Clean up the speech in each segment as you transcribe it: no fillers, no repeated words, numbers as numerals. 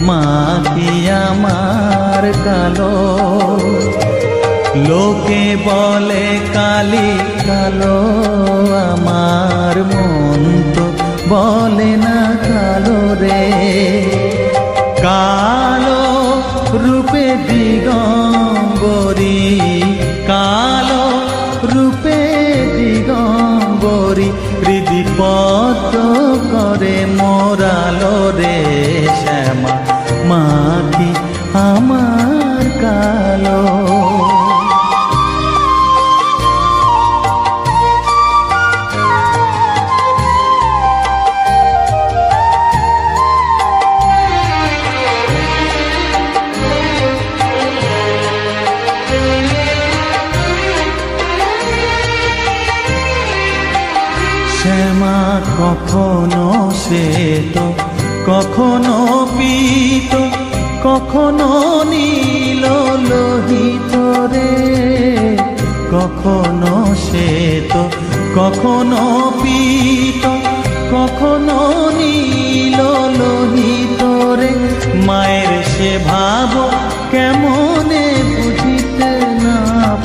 মা কি আমার কালো। লোকে বলে কালি কালো, আমার মন তো বলে না কালো রে। কালো রূপে দিগম্বরী, কালো রূপে দিগম্বরী, হৃদিপদ্ম করে মোরালো রে শ্যামা, মা কি আমার কালো। শ্যামা কখনো শ্বেত, কখনো পীত, কখনো নীল লোহিত রে। কখনো শ্বেত, কখনো পীত, কখনো নীল লোহিত রে। মায়ের সে ভাব কেমনে বুঝিতে না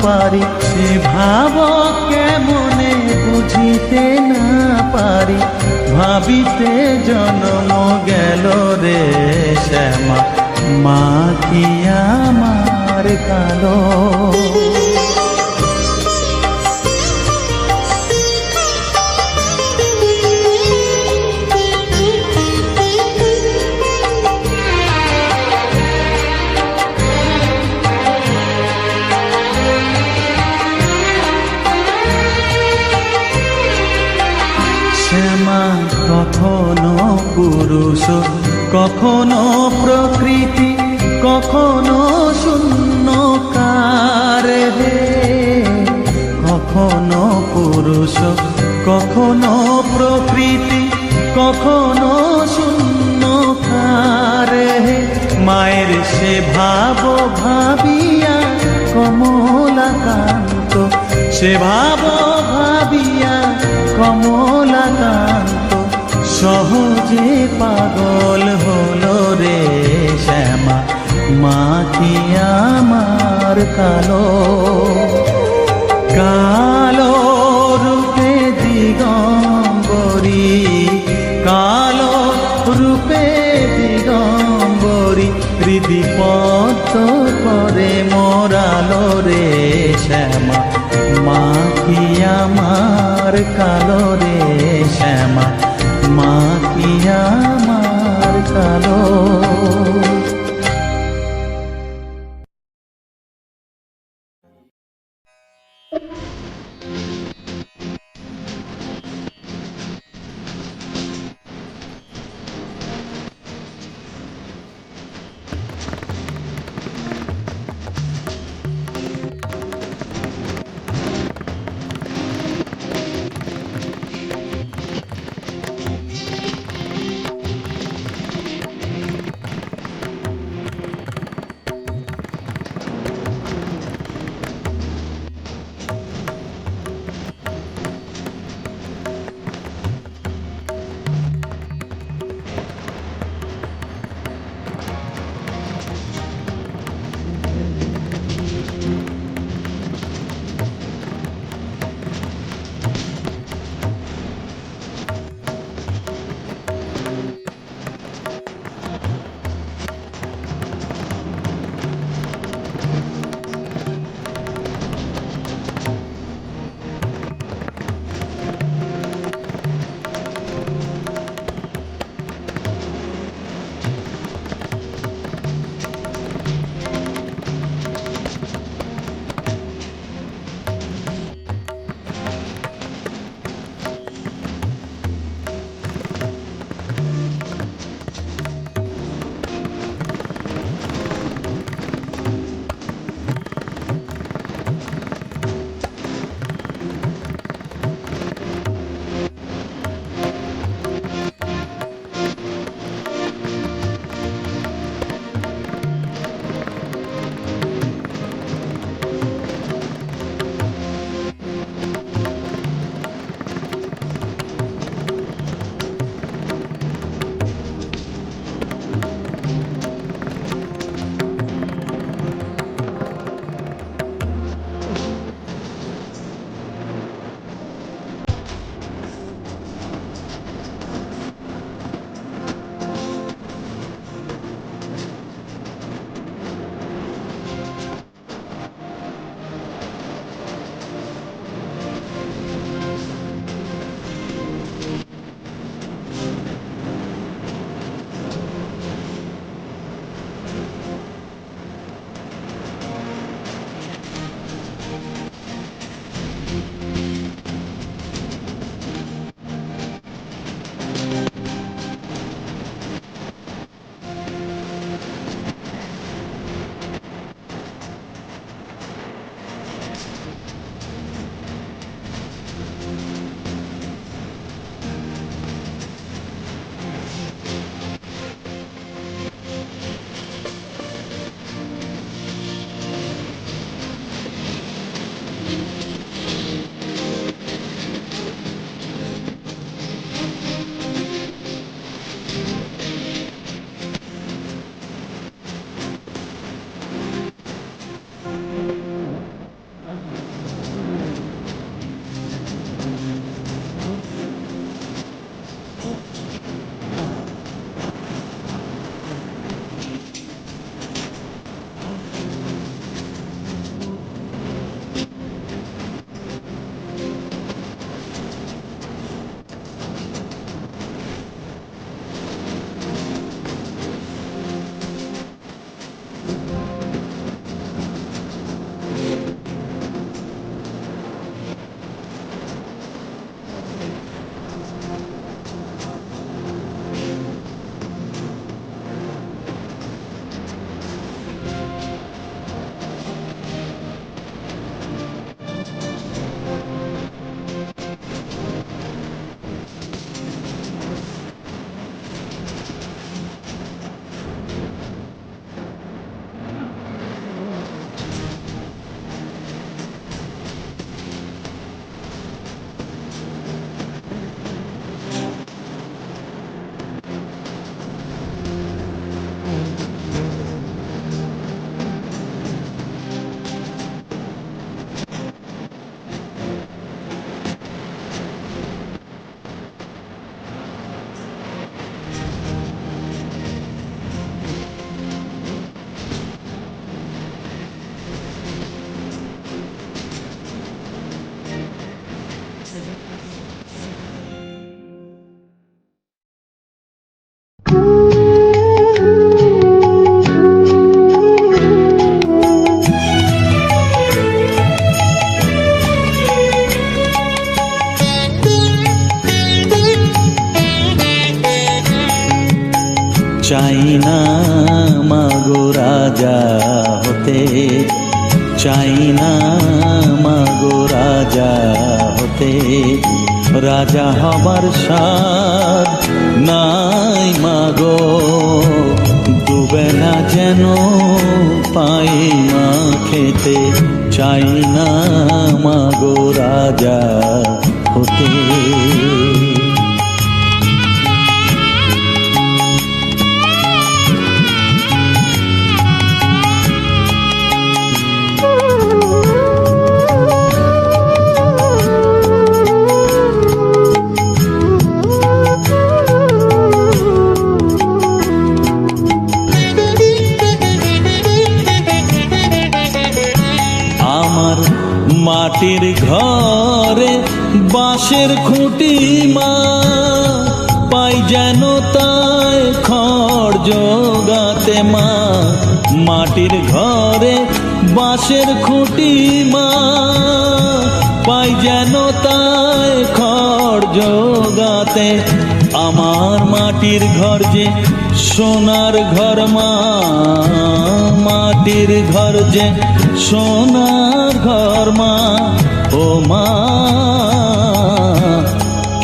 পারি, সে ভাব কেমনে বুঝিতে না পারি, ভাবিতে জন্ম গেল রে শ্যামা, মা কি আমার কালো। শ্যামা কখনো পুরুষ, কখনো প্রকৃতি, কখনো শূন্যকার হে। কখনো পুরুষ, কখনো প্রকৃতি, কখনো শূন্যকার হে। মায়ের সে ভাব ভাবিয়া কমলাকান্ত, সে ভাব ভাবিয়া কমলাকান্ত, সহজে পাগল হলো রে শ্যামা, মা কি আমার কালো। কালো রূপে দিগম্বরী, কালো রূপে দিগম্বরী, হৃদিপদ্ম করে মোরালো রে শ্যামা, মা কি আমার কালো রে শ্যামা, মা কি আমার কালো। না মাগো রাজা হতে, চাই না মাগো রাজা হতে। রাজা হবার স্বাদ নাই মাগো, দুবেলা যেন পাই মা খেতে। চাই না মাগো রাজা হতে। আমার মাটির ঘরে বাঁশের খুঁটি মা, পাই যেন তাই খড় জোগাতে মা। মাটির ঘরে বাঁশের খুঁটি মা, পাই যেন তাই খড় জোগাতে। আমার মাটির ঘর যে সোনার ঘর মা, মাটির ঘর যে সোনার ঘর মা। ও মা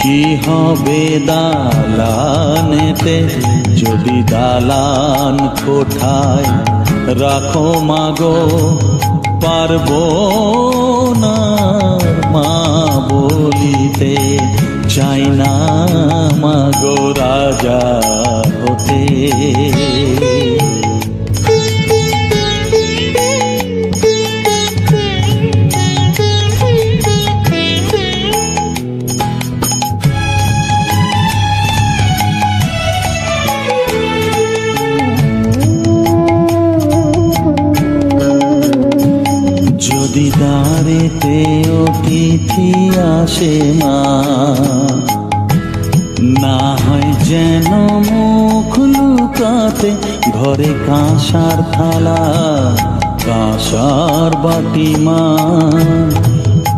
কি হবে দালানেতে, যদি দালান কোঠায় রাখো মাগো পারবো না মা বলিতে। চাই না মাগো রাজা হতে। যদি দ্বারেতে অতিথি আসে মা, না হয় যেন মুখ লুকাতে। ঘরে কাঁসার থালা কাঁসার বাটি মা,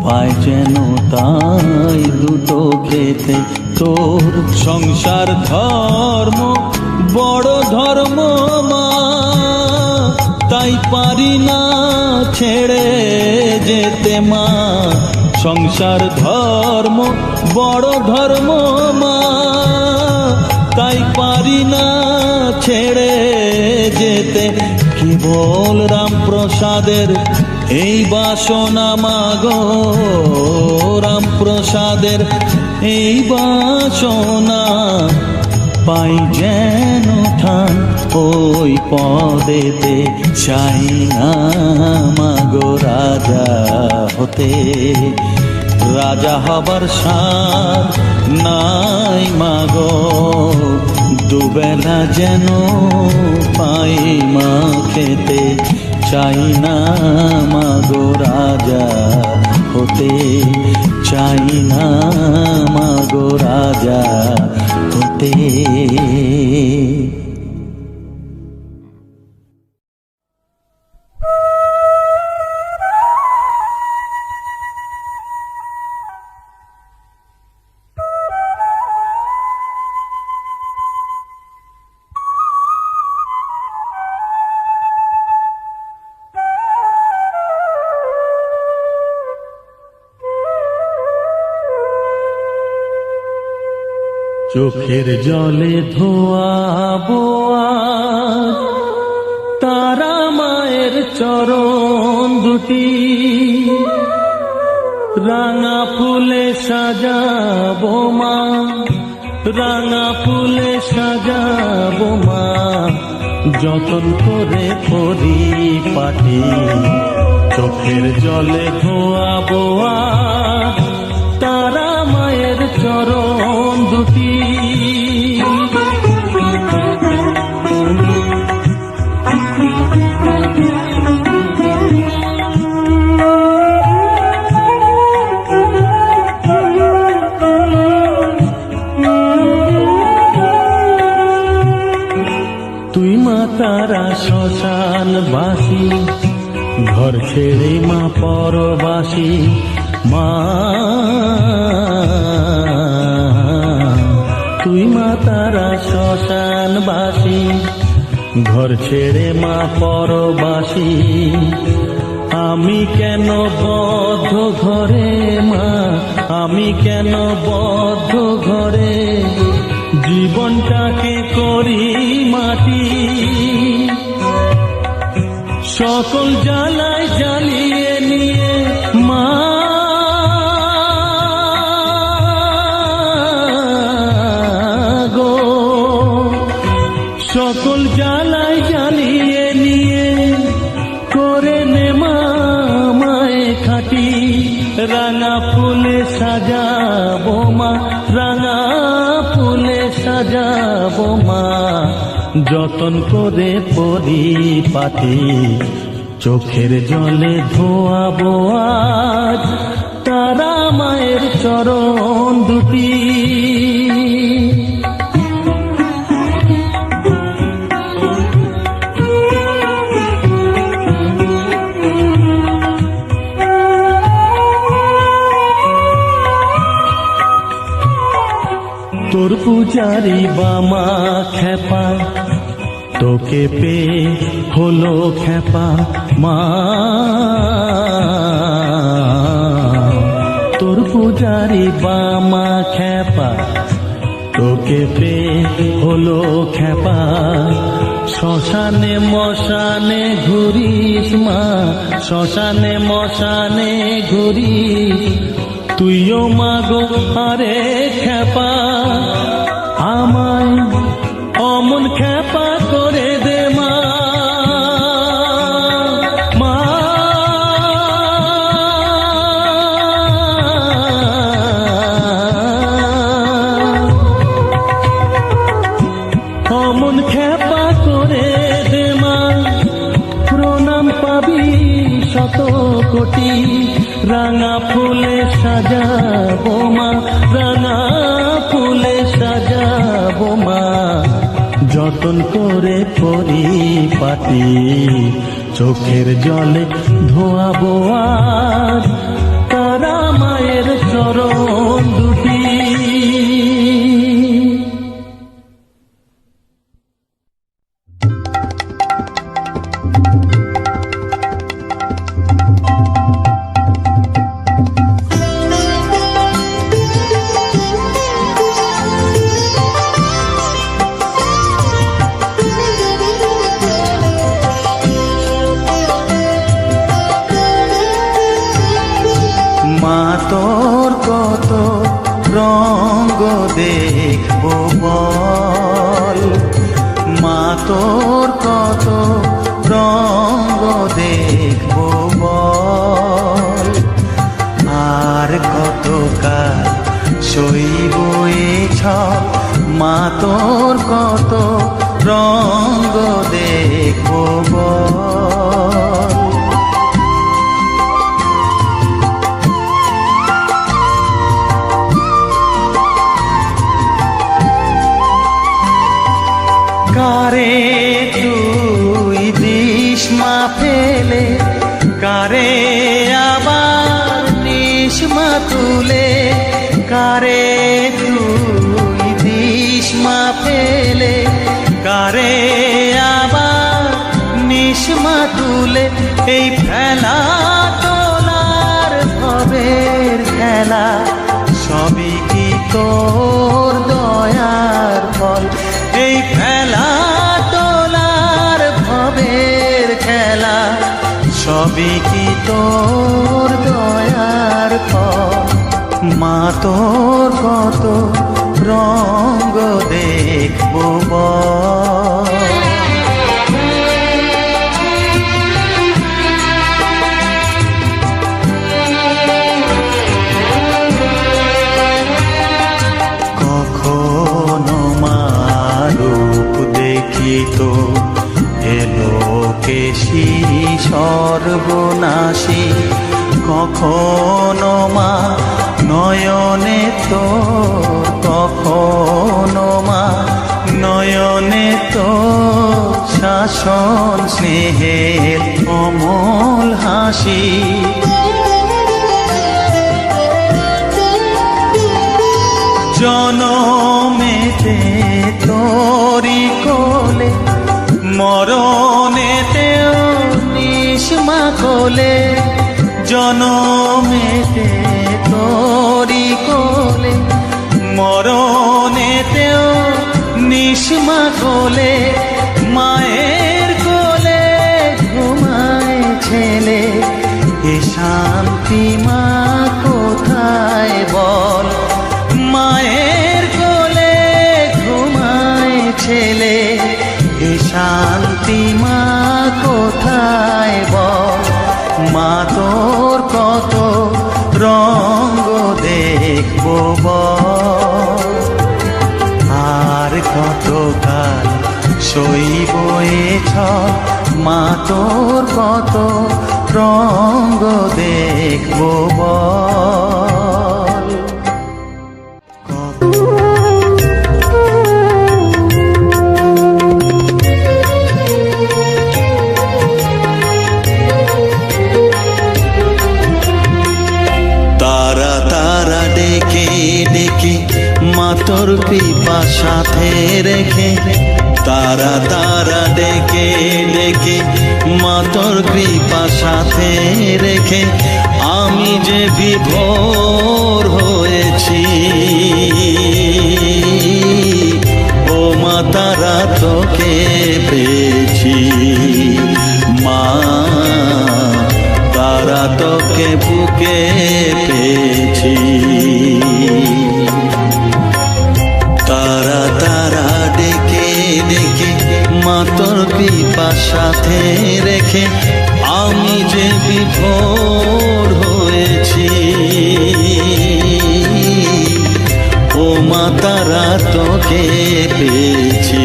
পায় যেন তাই দুটো খেতে। তোর সংসার ধর্ম বড় ধর্ম মা, তাই পারি না ছেড়ে যেতে মা। সংসার ধর্ম বড় ধর্ম মা, তাই পারি না ছেড়ে যেতে। কেবল রামপ্রসাদের এই বাসনা মাগো, রামপ্রসাদের এই বাসনা। পাই যেন ঠান ওই পদেতে। চাই না মাগো রাজা হতে, রাজা হবার স্বাদ নাই মাগো। দুবেলা যেন পাই মা খেতে। চাই না মাগো রাজা হতে, চাই না মাগো রাজা হতে। চোখের জলে ধোয়াবো আজ তারা মায়ের চরণ দুটি, রাঙা ফুলে সাজাবো মা, রাঙা ফুলে সাজাবো মা। যতন করে পরিপাটি চোখের জলে ধোয়াবো আজ তারা মায়ের চরণ দুটি। তুই মা তারা শ্মশান বাসী, ঘর ছেড়ে মা পরবাসী মা। তুই মা তারা শ্মশান বাসী, ঘর ছেড়ে মা পরবাসী, আমি কেন বদ্ধ ঘরে মা, আমি কেন বদ্ধ ঘরে, জীবনটাকে করি মাটি। সকল জ্বালায় জ্বালিয়ে নিয়ে মা গো, সকল জ্বালায় জ্বালিয়ে নিয়ে করে নে মা মায়ে খাটি। রাঙা ফুলে সাজাবো মা, রাঙা ফুলে সাজাবো মা, যতন করে পরিপাটি। চোখের জলে ধোয়াবো আজ তারা মায়ের চরণ দুটি। তোর পূজারি বামা খেপা, তোকে পে হলো খেপা মা। তোর পূজারি বামা খেপা, তোকে পে হলো খেপা। শ্মশানে মশানে ঘুরিস মা, শ্মশানে মশানে ঘুরিস, তুইও মাগো আরে খেপা। আমায় অমন খেপা করে দে মা, মা অমন খেপা করে দে মা। প্রণাম পাবি শত কোটি, রাঙা ফুলে সাজাবো মা, রাঙা ফুলে সাজাবো মা, যতন করে পরিপাটি। চোখের জলে ধোয়াবো আজ তারা মায়ের চরণ দুটি। মা তোর কত রঙ্গ দেখবো বল, মা তোর কত রঙ্গ দেখবো বল। আর কত কাল সইব এ ছল, মা তোর কত রঙ্গ দেখবো বল। কারে তুই দিস মা ফেলে, কারে আবার নিস মা তুলে। কারে তুই দিস মা ফেলে, কারে আবার নিস মা তুলে। এই ফেলা তোলার ভবের খেলা, সবই কি তোর দয়ার ফল। এই খেলা তোলার ভবের খেলা, সবই কি তোর দয়ার ফল। মা তোর কত রঙ্গ দেখবো বল। কখনো মা রূপ দেখিত এলো কেশি সর্বনাশী, কখনো মা নয়নে তোর, কখনো মা নয়নে তোর শাসন স্নেহের অমল হাসি। জনমেতে তোরি কোলে নিষ্মা কোলে জনমেতে তোরি কোলে মরণেতেও নিষ্মা কোলে মায়ের কোলে ঘুমায় ছেলে এ শান্তি মা কোথায় বল মায়ের কোলে ঘুমায় ছেলে এ শান্তি মা কোথায় বল মা তোর কত রঙ্গ দেখবো বল আর কতকাল সইব এ ছল মা তোর কত রঙ্গ দেখবো বল তারা তারা ডেকে ডেকে মা তোর কৃপা সাথে রেখে তারা তারা ডেকে ডেকে মা তোর কৃপা সাথে রেখে আমি যে বিভোর হয়েছি ও মা তারা তোকে পেয়েছি মা তারা তোকে বুকে পেয়েছি তারা তারা ডেকে ডেকে মা তোর কৃপা সাথে রেখে আমি যে বিভোর হয়েছি ও মা তারা তোকে পেয়েছি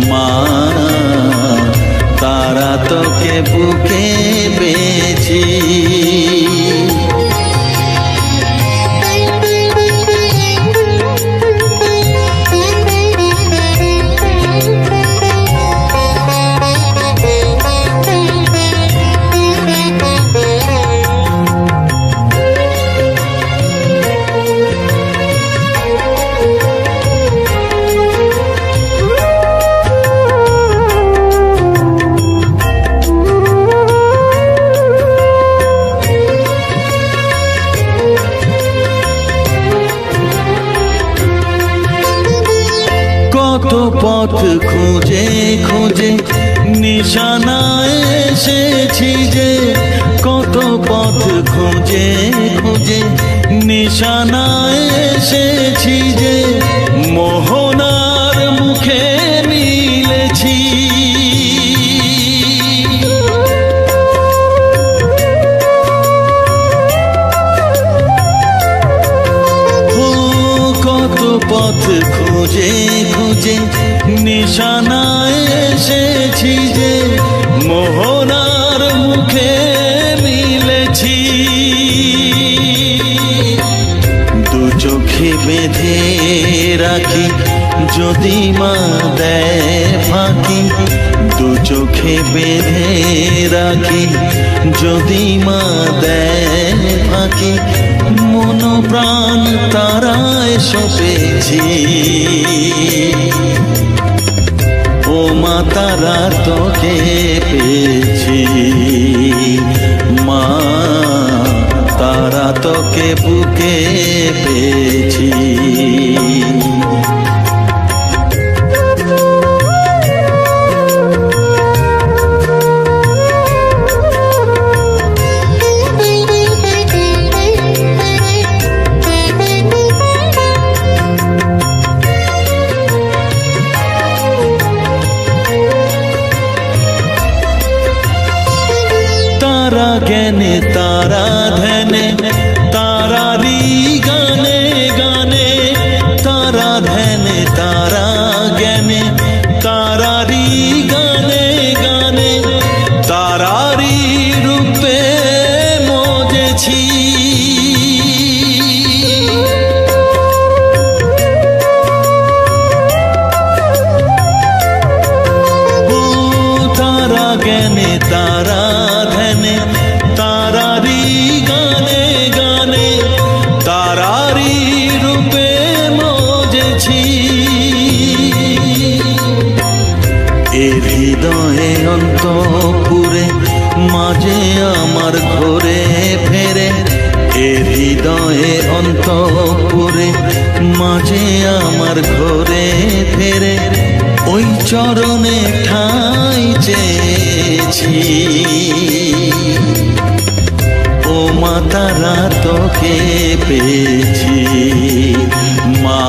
মা তারা তোকে বুকে পেয়েছি কত পথ খুঁজে খুঁজে নিশানায় এসেছি যে কত পথ খুঁজে খুঁজে নিশানায় এসেছি যে মোহনার মুখে মিলেছি কত পথ খুঁজে খুঁজে নিশানায় এসেছি যে মোহনার মুখে মিলেছি দু চোখে বেঁধে রাখি যদি মা দেয় ফাঁকি দু চোখে বেঁধে রাখি যদি মা দেয় ফাঁকি মন প্রাণ তারায় সপেছি ও মা তারা তোকে পেয়েছি মা তারা তোকে বুকে পেয়েছি তারা জ্ঞানে তারা ধ্যানে তারারি গানে গানে তারা ধ্যানে তারা জ্ঞানে তারারি গানে গানে তারারি রূপে মজেছি তারা জ্ঞানে তারা ধ্যানে তারারি গানে গানে মাঝে আমার ঘরে ফেরে এ হৃদয়ে অন্তঃপুরে, মাঝে আমার ঘরে ফেরে ওই চরণে ঠাই চেয়েছি। ও মা তারা তোকে পেয়েছি, মা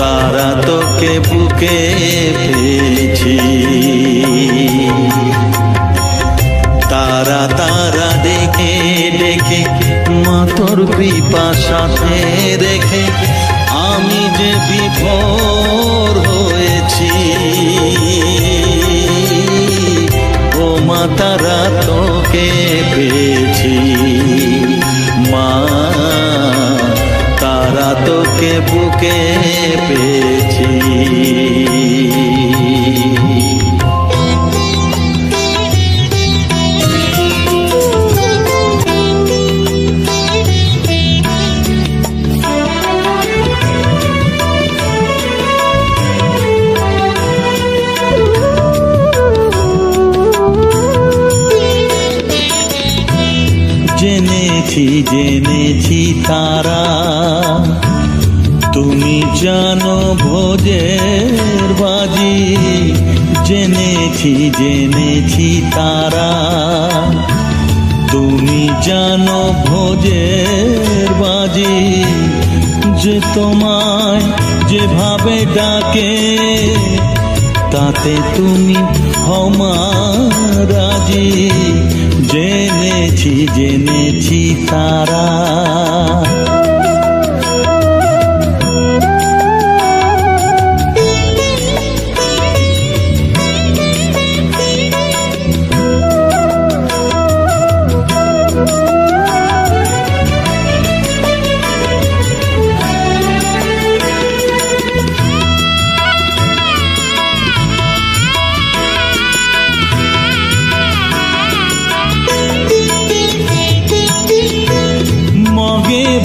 তারা তোকে বুকে পেয়েছি। তারা তারা ডেকে ডেকে মা তোর কৃপা সাথে রেখে আমি যে বিভোর হয়েছি। ও মা তারা তোকে পেয়েছি, মা তারা তোকে বুকে পেয়েছি। জেনেছি জেনেছি তারা তুমি জানো ভোজের বাজি। জেনেছি জেনেছি তারা তুমি জানো ভোজের বাজি। যে তোমায় যেভাবে ডাকে তাতে তুমি হও রাজি। জেনেছি জেনেছি তারা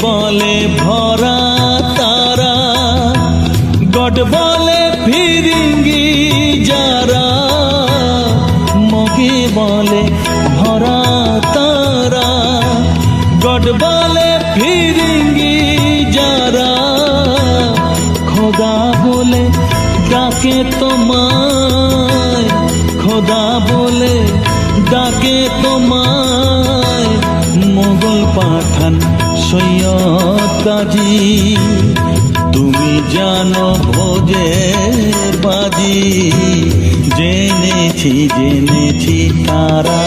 বলে ভরা তারা, গড বলে ফিরিঙ্গি যারা। মগে বলে ভরা তারা, গড বলে ফিরিঙ্গি যারা। খোদা বলে ডাকে তোমায়, খোদা বলে ডাকে তোমায়। মোগল পাঠান সৈয়দ কাজী তুমি জানো ভোজের বাজি। জেনেছি জেনেছি তারা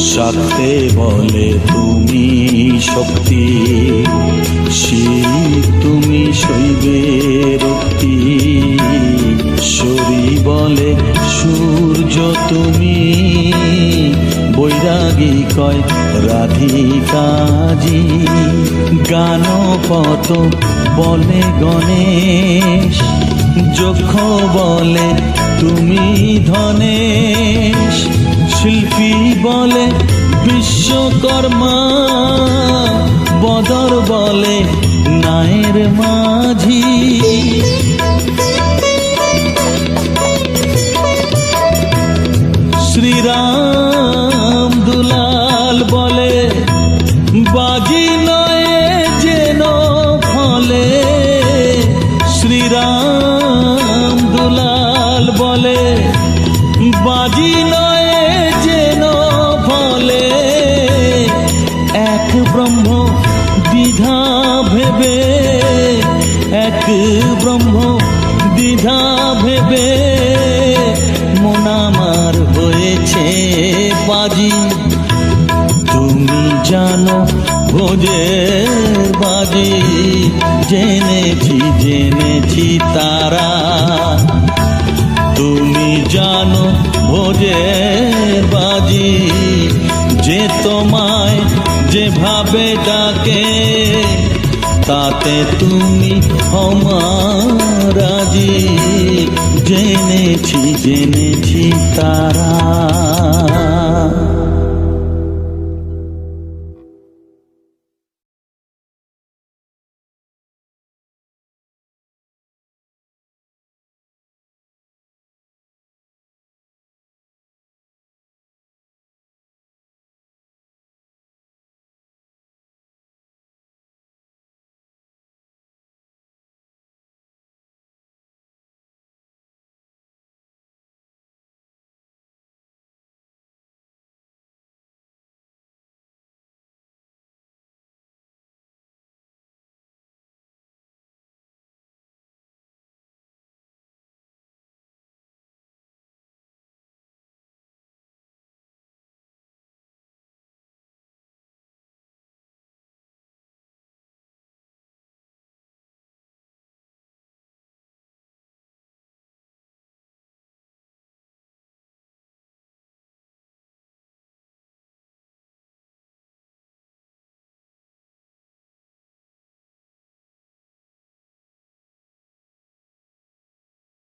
সাথে বলে তুমি শক্তি, শিব তুমি শৈবের রক্তি। শরী বলে সূর্য তুমি, বৈরাগী কয় রাধিকাজি। গানপত বলে গণেশ, যক্ষ বলে তুমি ধনেশ। শিল্পী বলে বিশ্বকর্মা, বদর বলে নায়ের মাঝি। শ্রীরাম দুলাল বলে বাজি নয় যেন ফলে। শ্রীরাম দুলাল বলে বাজি নয় যেন ফলে। এক ব্রহ্ম দ্বিধা ভেবে, এক ব্রহ্ম দ্বিধা ভেবে মন আমার হয়েছে বাজি। তুমি জানো ভোজের বাজি। জেনেছি জেনেছি তারা তুমি জানো ভোজের বাজি। যে তোমায় যেভাবে ডাকে তাতে তুমি আমার রাজি। জেনেছি জেনেছি তারা